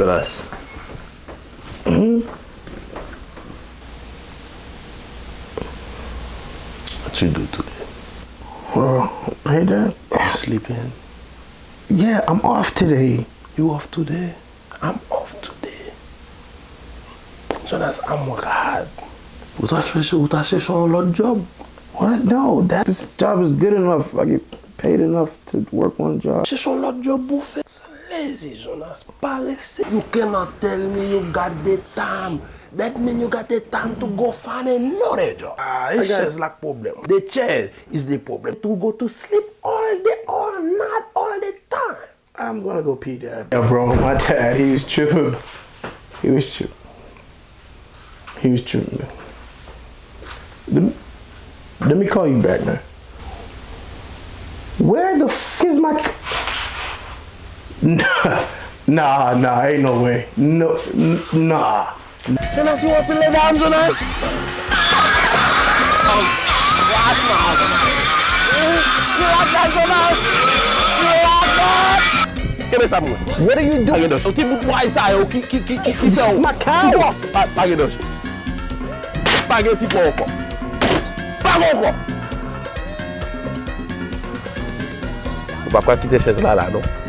Jonas. What you do today? Well, hey Dad. You sleeping? Yeah, I'm off today. You off today? I'm off today. Jonas, I'm work hard. Ou t'as cherché un autre job? What? No, this job is good enough. I get paid enough to work one job. Cherche un autre job pour faire. Lazy, Jonas. Pas laissé. You cannot tell me you got the time. That means you got the time to go find another job. It's just like problem. The chair is the problem. To go to sleep all day, all night, all the time. I'm gonna go pee, Dad. Yeah, bro, my dad, he was tripping. He was tripping. He was tripping, man. Let me call you back, man. Where the f is my... Nah, ain't no way. No, nah. Jonas, you want to lay down, Jonas? What are you doing? This is my cow. On va pas quitter chaise là, non?